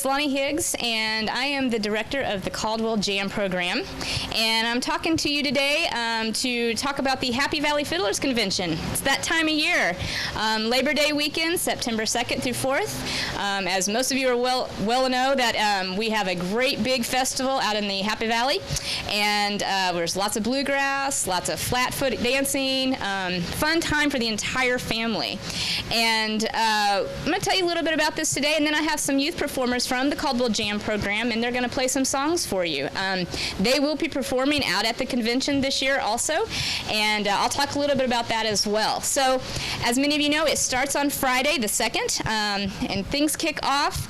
is Lonnie Higgs, and I am the director of the Caldwell Jam program. And I'm talking to you today to talk about the Happy Valley Fiddlers Convention. It's that time of year, Labor Day weekend, September 2nd through 4th. As most of you are well know that we have a great big festival out in the Happy Valley, and there's lots of bluegrass, lots of flat-foot dancing, fun time for the entire family. And I'm going to tell you a little bit about this today, and then I have some youth performers from the Caldwell Jam program, and they're going to play some songs for you. They will be performing out at the convention this year also, and I'll talk a little bit about that as well. So, as many of you know, it starts on Friday the 2nd, and things kick off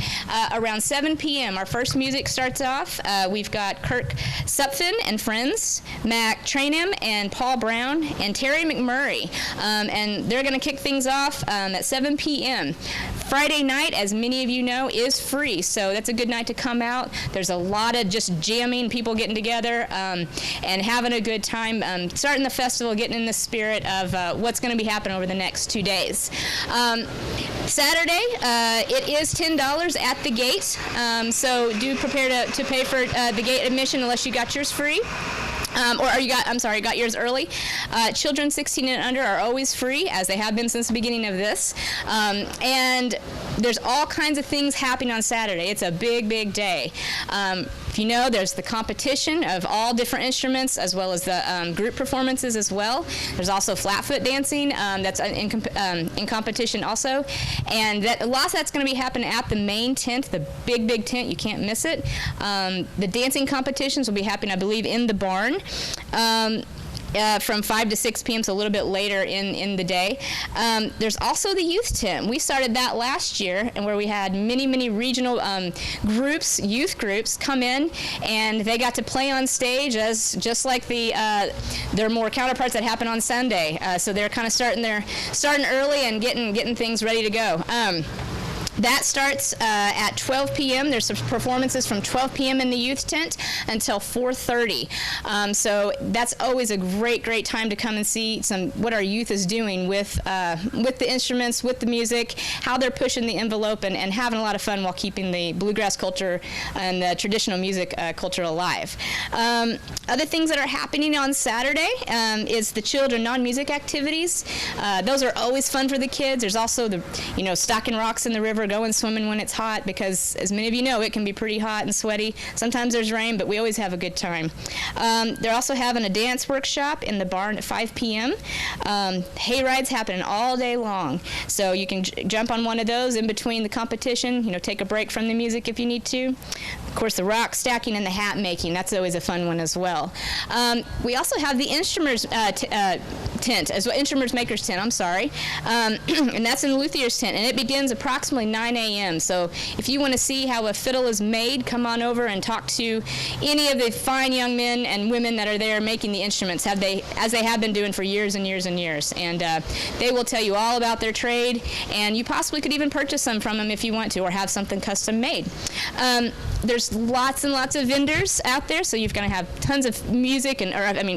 around 7 p.m. Our first music starts off. We've got Kirk Supfin and friends, Mac Trainham and Paul Brown, and Terry McMurray, and they're going to kick things off at 7 p.m. Friday night, as many of you know, is free, so that's a good night to come out. There's a lot of just jamming, people getting together and having a good time, starting the festival, getting in the spirit of what's going to be happening over the next 2 days. Saturday, it is $10 at the gate, so do prepare to pay for the gate admission unless you got yours free. Got yours early. Children 16 and under are always free, as they have been since the beginning of this. And there's all kinds of things happening on Saturday. It's a big, big day. If you know, there's the competition of all different instruments, as well as the group performances as well. There's also flatfoot dancing that's in competition also. And a lot of that's going to be happening at the main tent, the big, big tent. You can't miss it. The dancing competitions will be happening, I believe, in the barn. From 5 to 6 p.m., so a little bit later in the day. There's also the youth tent. We started that last year, and where we had many regional groups, youth groups, come in, and they got to play on stage as just like their more counterparts that happen on Sunday. So they're kind of starting early and getting things ready to go. That starts at 12 p.m. There's some performances from 12 p.m. in the youth tent until 4:30. So that's always a great time to come and see what our youth is doing with the instruments, with the music, how they're pushing the envelope and having a lot of fun while keeping the bluegrass culture and the traditional music culture alive. Other things that are happening on Saturday is the children non-music activities. Those are always fun for the kids. There's also stocking rocks in the river, going swimming when it's hot, because as many of you know, it can be pretty hot and sweaty. Sometimes there's rain, but we always have a good time. They're also having a dance workshop in the barn at 5 p.m. Hay rides happening all day long, so you can jump on one of those in between the competition, take a break from the music if you need to. Of course, the rock stacking and the hat making, that's always a fun one as well. We also have the instruments tent, as well, instruments makers tent, I'm sorry, and that's in Luthier's tent, and it begins approximately 9 a.m. So if you want to see how a fiddle is made, come on over and talk to any of the fine young men and women that are there making the instruments, as they have been doing for years and years and years. And they will tell you all about their trade, and you possibly could even purchase some from them if you want to, or have something custom made. There's lots and lots of vendors out there, so you're going to have tons of music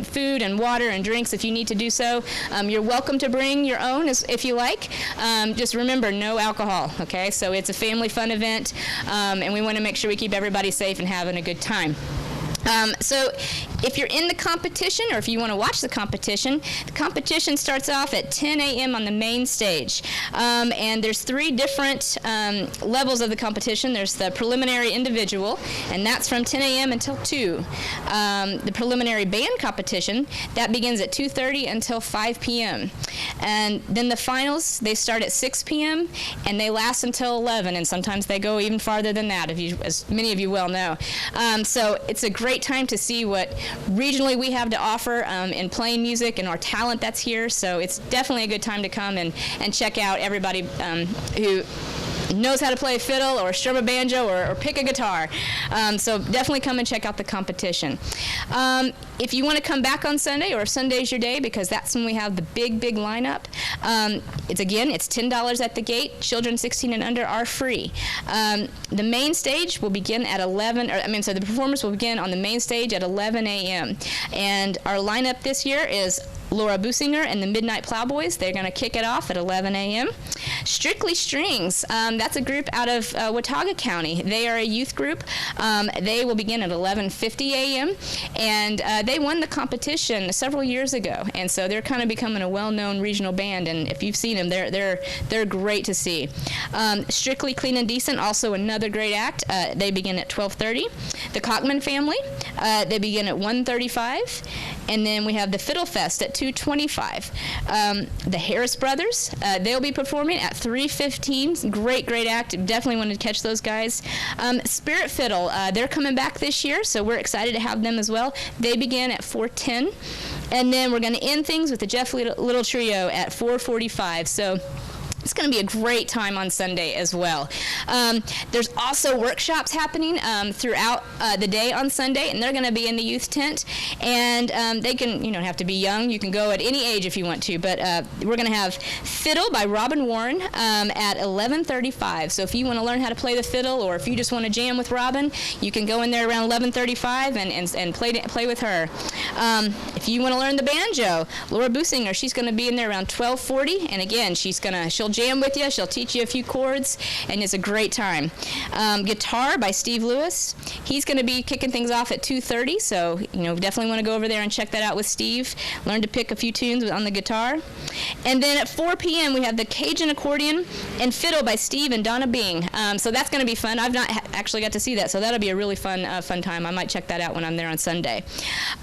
food and water and drinks if you need to do so. You're welcome to bring your own if you like. Just remember, no alcohol, okay? So it's a family fun event, and we want to make sure we keep everybody safe and having a good time. So if you're in the competition, or if you want to watch the competition starts off at 10 a.m. on the main stage. And there's 3 different levels of the competition. There's the preliminary individual, and that's from 10 a.m. until 2. The preliminary band competition, that begins at 2:30 until 5 p.m. And then the finals, they start at 6 p.m. and they last until 11, and sometimes they go even farther than that, as many of you well know. So it's a great time to see what regionally we have to offer in playing music and our talent that's here. So it's definitely a good time to come and check out everybody who knows how to play a fiddle or strum a banjo or pick a guitar. So definitely come and check out the competition. If you want to come back on Sunday, or if Sunday's your day, because that's when we have the big lineup, it's $10 at the gate. Children 16 and under are free. The main stage will begin at 11, the performance will begin on the main stage at 11 a.m. And our lineup this year is Laura Businger and the Midnight Plowboys. They're going to kick it off at 11 a.m. Strictly Strings, that's a group out of Watauga County. They are a youth group. They will begin at 11:50 a.m. and they won the competition several years ago, and so they're kind of becoming a well-known regional band. And if you've seen them, they're great to see. Strictly Clean and Decent, also another great act. They begin at 12:30. The Cockman Family, they begin at 1:35. And then we have the Fiddle Fest at 2:25. The Harris Brothers, they'll be performing at 3:15. Great act. Definitely want to catch those guys. Spirit Fiddle, they're coming back this year, so we're excited to have them as well. They begin at 4:10. And then we're going to end things with the Jeff Little Trio at 4:45. So it's going to be a great time on Sunday as well. There's also workshops happening throughout the day on Sunday, and they're going to be in the youth tent. And they can, you don't have to be young. You can go at any age if you want to. But we're going to have Fiddle by Robin Warren at 11:35. So if you want to learn how to play the fiddle, or if you just want to jam with Robin, you can go in there around 11:35 and play with her. If you want to learn the banjo, Laura Businger, she's going to be in there around 12:40. And again, she'll jam with you. She'll teach you a few chords, and it's a great time. Guitar by Steve Lewis. He's going to be kicking things off at 2:30, so definitely want to go over there and check that out with Steve. Learn to pick a few tunes on the guitar. And then at 4 p.m. we have the Cajun Accordion and Fiddle by Steve and Donna Bing. So that's going to be fun. I've not actually got to see that, so that'll be a really fun time. I might check that out when I'm there on Sunday.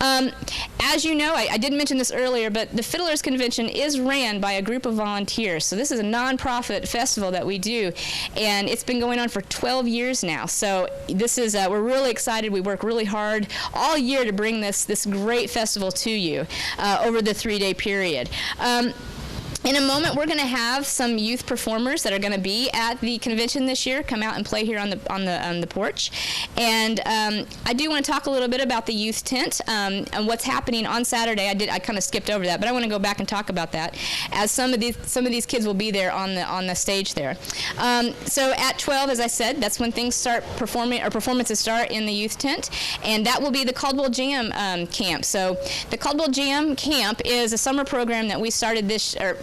As you know, I didn't mention this earlier, but the Fiddlers Convention is ran by a group of volunteers. So this is a non-profit festival that we do, and it's been going on for 12 years now. So this is we're really excited. We work really hard all year to bring this great festival to you over the 3-day period. In a moment, we're going to have some youth performers that are going to be at the convention this year come out and play here on the porch. And I do want to talk a little bit about the youth tent and what's happening on Saturday. I kind of skipped over that, but I want to go back and talk about that, as some of these kids will be there on the stage there. So at 12, as I said, that's when things start performances start in the youth tent, and that will be the Caldwell Jam camp. So the Caldwell Jam camp is a summer program that we started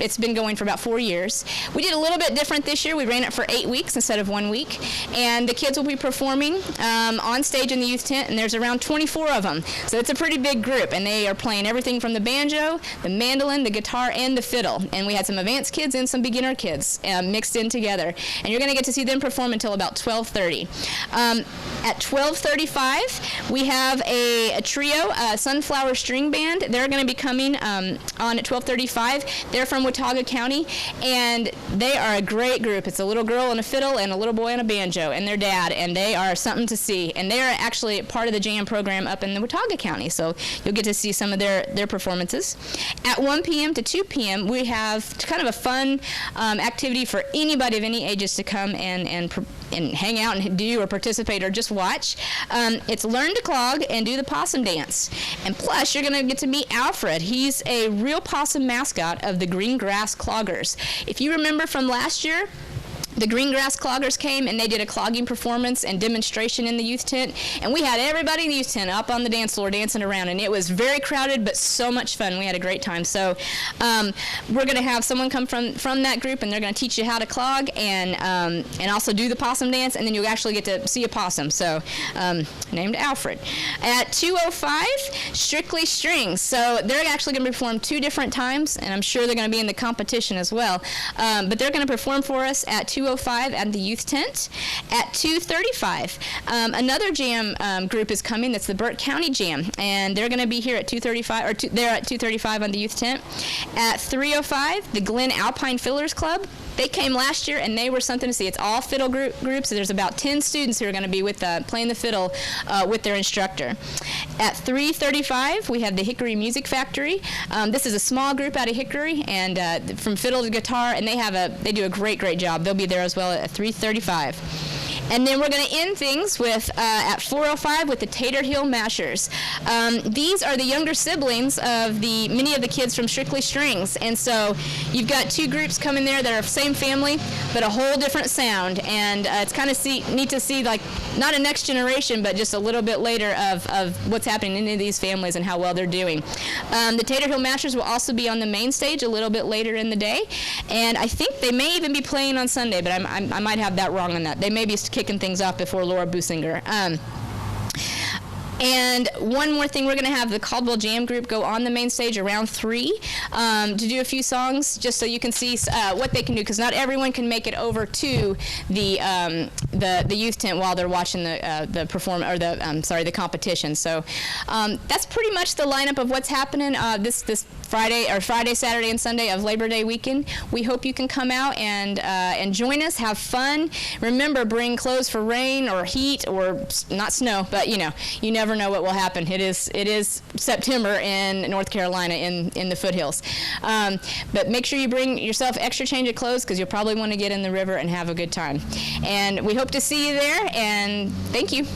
it's been going for about 4 years. We did a little bit different this year. We ran it for 8 weeks instead of 1 week. And the kids will be performing on stage in the youth tent, and there's around 24 of them. So it's a pretty big group, and they are playing everything from the banjo, the mandolin, the guitar, and the fiddle. And we had some advanced kids and some beginner kids mixed in together. And you're going to get to see them perform until about 12:30. At 12:35, we have a trio, Sunflower String Band. They're going to be coming on at 12:35. They're from Watauga County, and they are a great group. It's a little girl on a fiddle and a little boy on a banjo and their dad, and they are something to see. And they are actually part of the jam program up in the Watauga County, so you'll get to see some of their performances. At 1 p.m. to 2 p.m., we have kind of a fun activity for anybody of any ages to come and hang out and do or participate or just watch. It's Learn to Clog and do the possum dance. And plus, you're going to get to meet Alfred. He's a real possum mascot of the Green Grass Cloggers. If you remember from last year, the Green Grass Cloggers came and they did a clogging performance and demonstration in the youth tent, and we had everybody in the youth tent up on the dance floor dancing around, and it was very crowded but so much fun. We had a great time. So we're going to have someone come from that group, and they're going to teach you how to clog and also do the possum dance, and then you'll actually get to see a possum. So named Alfred. At 2:05, Strictly Strings. So they're actually going to perform 2 different times, and I'm sure they're going to be in the competition as well. But they're going to perform for us at 2:05 at the youth tent. At 2:35, another jam group is coming. That's the Burke County Jam, and they're going to be here at 2:35, they're at 2:35 on the youth tent. At 3:05, the Glen Alpine Fiddlers Club. They came last year, and they were something to see. It's all fiddle groups. So there's about 10 students who are going to be with playing the fiddle with their instructor. At 3:35, we have the Hickory Music Factory. This is a small group out of Hickory, and from fiddle to guitar, and they do a great job. They'll be there as well at 3:35. And then we're going to end things with at 4:05 with the Tater Heel Mashers. These are the younger siblings of many of the kids from Strictly Strings, and so you've got two groups coming there that are same family, but a whole different sound, and it's kind of neat to see, like, not a next generation, but just a little bit later of what's happening in any of these families and how well they're doing. The Tater Heel Mashers will also be on the main stage a little bit later in the day, and I think they may even be playing on Sunday, but I might have that wrong on that. They may be kicking things off before Laura Businger. And one more thing, we're going to have the Caldwell Jam Group go on the main stage around 3 to do a few songs, just so you can see what they can do, because not everyone can make it over to the youth tent while they're watching the competition. So that's pretty much the lineup of what's happening this Friday, Saturday, and Sunday of Labor Day weekend. We hope you can come out and join us, have fun. Remember, bring clothes for rain or heat or not snow, but you never know what will happen. It is September in North Carolina in the foothills. But make sure you bring yourself extra change of clothes, because you'll probably want to get in the river and have a good time. And we hope to see you there, and thank you.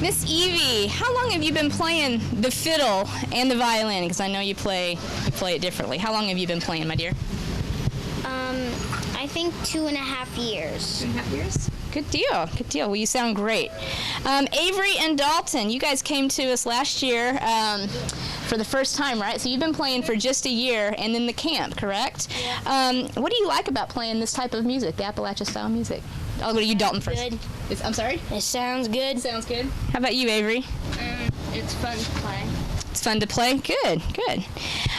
Miss Evie, how long have you been playing the fiddle and the violin? Because I know you play it differently. How long have you been playing, my dear? I think 2.5 years. 2.5 years? Good deal. Good deal. Well, you sound great. Avery and Dalton, you guys came to us last year for the first time, right? So you've been playing for just a year and then the camp, correct? Yeah. What do you like about playing this type of music, the Appalachia-style music? I'll go to you, Dalton, first. Good. I'm sorry? It sounds good. Sounds good. How about you, Avery? It's fun to play. It's fun to play? Good, good.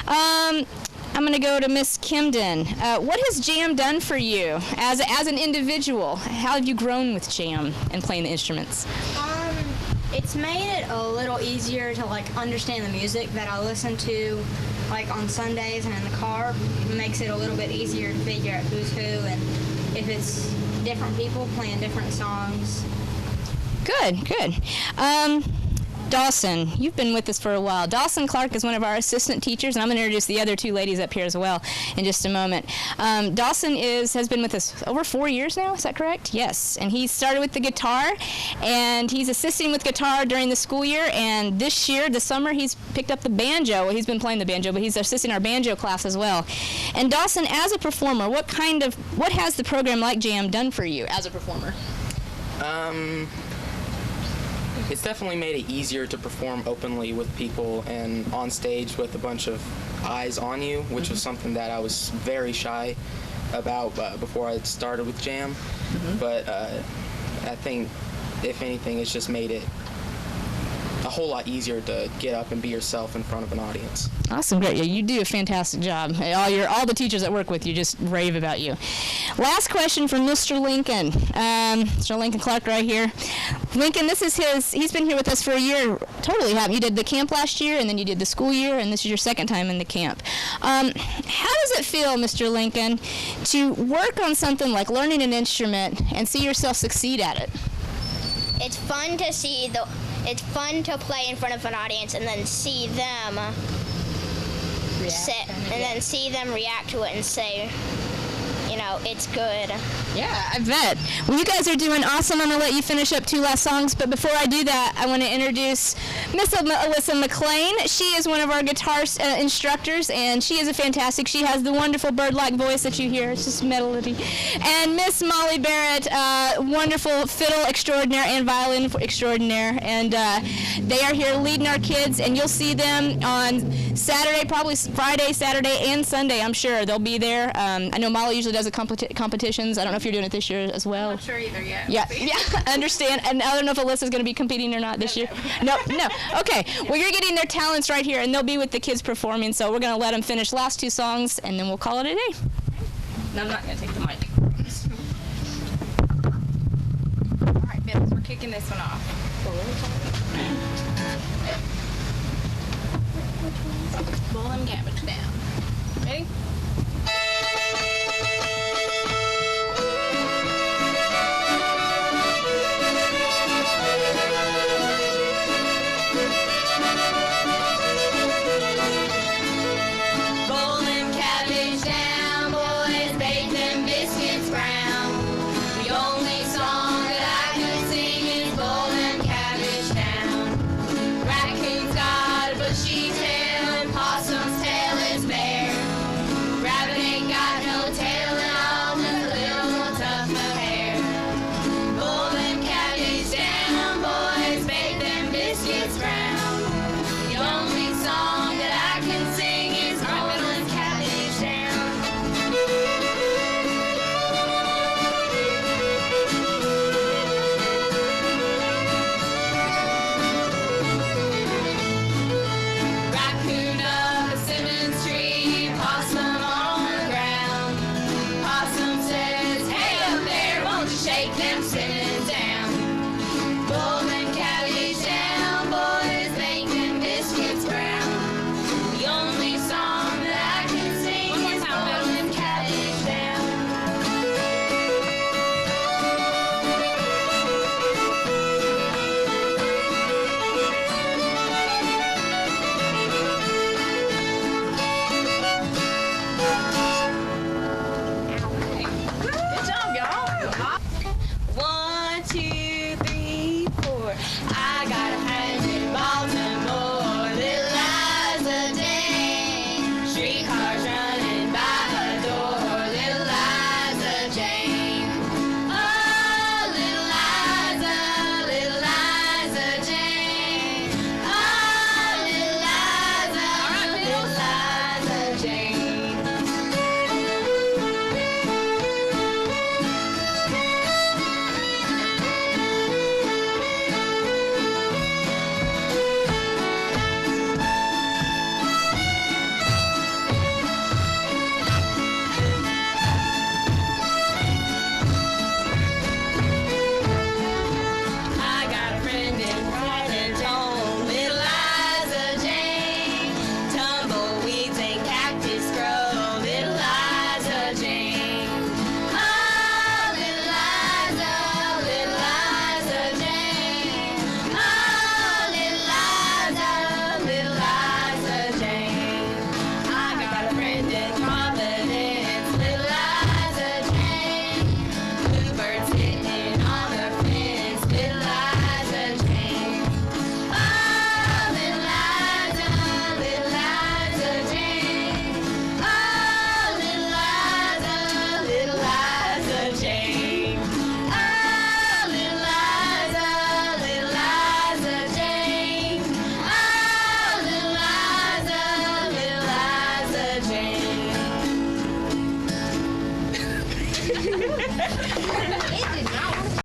I'm going to go to Miss Kimden. What has jam done for you as an individual? How have you grown with jam and playing the instruments? It's made it a little easier to understand the music that I listen to on Sundays and in the car. It makes it a little bit easier to figure out who's who and if it's different people playing different songs. Good, good. Dawson, you've been with us for a while. Dawson Clark is one of our assistant teachers, and I'm going to introduce the other two ladies up here as well in just a moment. Dawson has been with us over 4 years now, is that correct? Yes, and he started with the guitar, and he's assisting with guitar during the school year, and this year, this summer, he's picked up the banjo. Well, he's been playing the banjo, but he's assisting our banjo class as well. And Dawson, as a performer, what has the program like Jam done for you as a performer? It's definitely made it easier to perform openly with people and on stage with a bunch of eyes on you, which was something that I was very shy about before I started with Jam. But I think, if anything, it's just made it whole lot easier to get up and be yourself in front of an audience. Awesome, great. Yeah, you do a fantastic job. All the teachers that work with you just rave about you. Last question from Mr. Lincoln. Mr. Lincoln Clark right here. Lincoln, this is he's been here with us for a year. Totally happy. You did the camp last year, and then you did the school year, and this is your second time in the camp. How does it feel, Mr. Lincoln, to work on something like learning an instrument and see yourself succeed at it? It's fun to see it's fun to play in front of an audience and then see them see them react to it and say, you know, it's good. Yeah, I bet. Well, you guys are doing awesome. I'm going to let you finish up 2 last songs, but before I do that, I want to introduce Miss Alyssa McLean. She is one of our guitar instructors, and she is fantastic. She has the wonderful bird-like voice that you hear. It's just melody. And Miss Molly Barrett, wonderful fiddle extraordinaire and violin extraordinaire, and they are here leading our kids, and you'll see them on Saturday, probably Friday, Saturday, and Sunday, I'm sure. They'll be there. I know Molly usually does the competitions. I don't know if you're doing it this year as well. I'm not sure either yet. Yeah, I understand. And I don't know if Alyssa's going to be competing or not this year. No. Okay. Well, you're getting their talents right here, and they'll be with the kids performing. So we're going to let them finish last 2 songs, and then we'll call it a day. And I'm not going to take the mic. All right, Fiddlers, we're kicking this one off. Pull them cabbage down. Ready?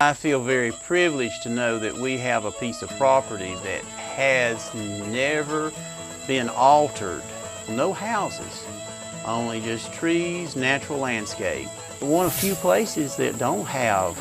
I feel very privileged to know that we have a piece of property that has never been altered. No houses, only just trees, natural landscape. One of the few places that don't have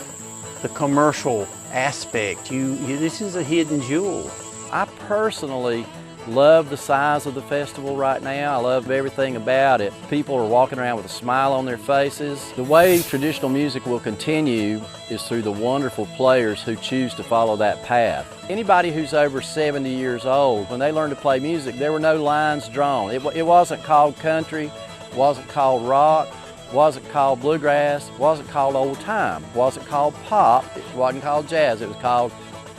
the commercial aspect. This is a hidden jewel. I personally love the size of the festival right now. I love everything about it. People are walking around with a smile on their faces. The way traditional music will continue is through the wonderful players who choose to follow that path. Anybody who's over 70 years old, when they learned to play music, there were no lines drawn. It wasn't called country, wasn't called rock, wasn't called bluegrass, wasn't called old time, wasn't called pop, it wasn't called jazz, it was called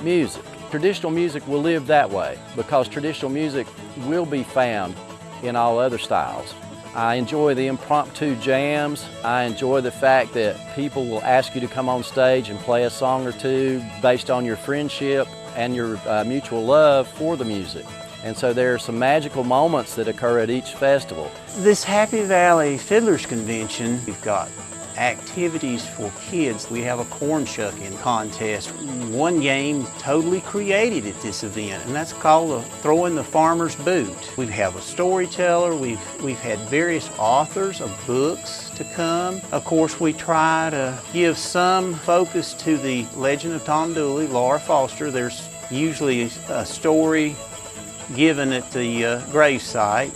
music. Traditional music will live that way because traditional music will be found in all other styles. I enjoy the impromptu jams. I enjoy the fact that people will ask you to come on stage and play a song or two based on your friendship and your mutual love for the music. And so there are some magical moments that occur at each festival. This Happy Valley Fiddlers Convention, we've got activities for kids. We have a corn shucking contest. One game totally created at this event, and that's called Throwing the Farmer's Boot. We have a storyteller. We've had various authors of books to come. Of course, we try to give some focus to the legend of Tom Dooley, Laura Foster. There's usually a story given at the gravesite.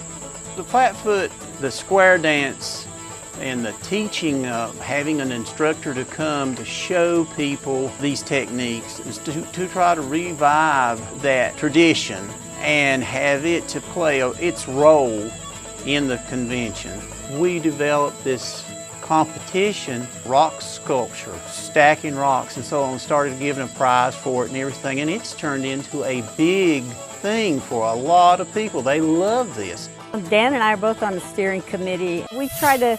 The flatfoot, the square dance, and the teaching of having an instructor to come to show people these techniques is to try to revive that tradition and have it to play its role in the convention. We developed this competition, rock sculpture, stacking rocks and so on, started giving a prize for it and everything, and it's turned into a big thing for a lot of people. They love this. Dan and I are both on the steering committee. We try to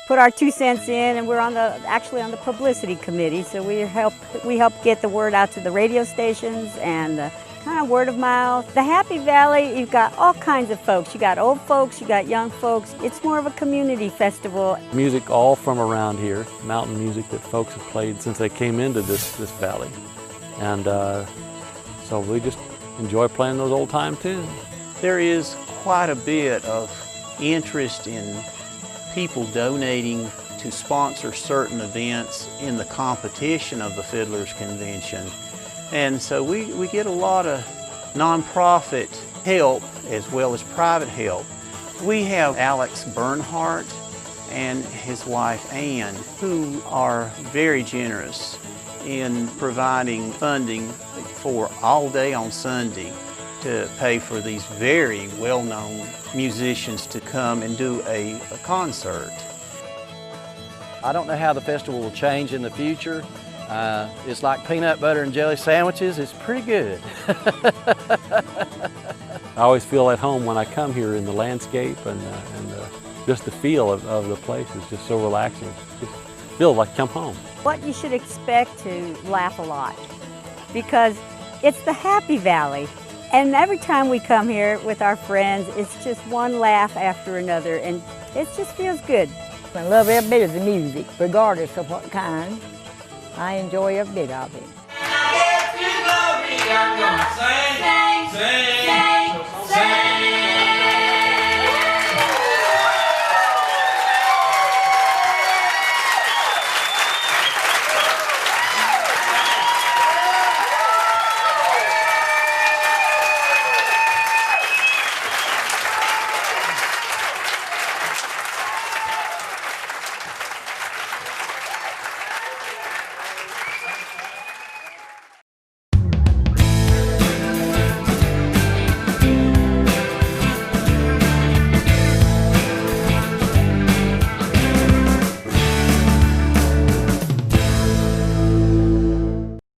put our 2 cents in, and we're actually on the publicity committee, so we help get the word out to the radio stations and the kind of word of mouth. The Happy Valley, you've got all kinds of folks. You got old folks, you got young folks. It's more of a community festival. Music all from around here, mountain music that folks have played since they came into this valley. And so we just enjoy playing those old time tunes. There is quite a bit of interest in people donating to sponsor certain events in the competition of the Fiddlers Convention. And so we get a lot of nonprofit help as well as private help. We have Alex Bernhardt and his wife Ann, who are very generous in providing funding for all day on Sunday to pay for these very well-known musicians to come and do a concert. I don't know how the festival will change in the future. It's like peanut butter and jelly sandwiches. It's pretty good. I always feel at home when I come here in the landscape and just the feel of the place is just so relaxing. Just feel like come home. What you should expect to laugh a lot, because it's the Happy Valley. And every time we come here with our friends, it's just one laugh after another, and it just feels good. I love every bit of the music, regardless of what kind. I enjoy every bit of it. I'm gonna sing, sing, sing.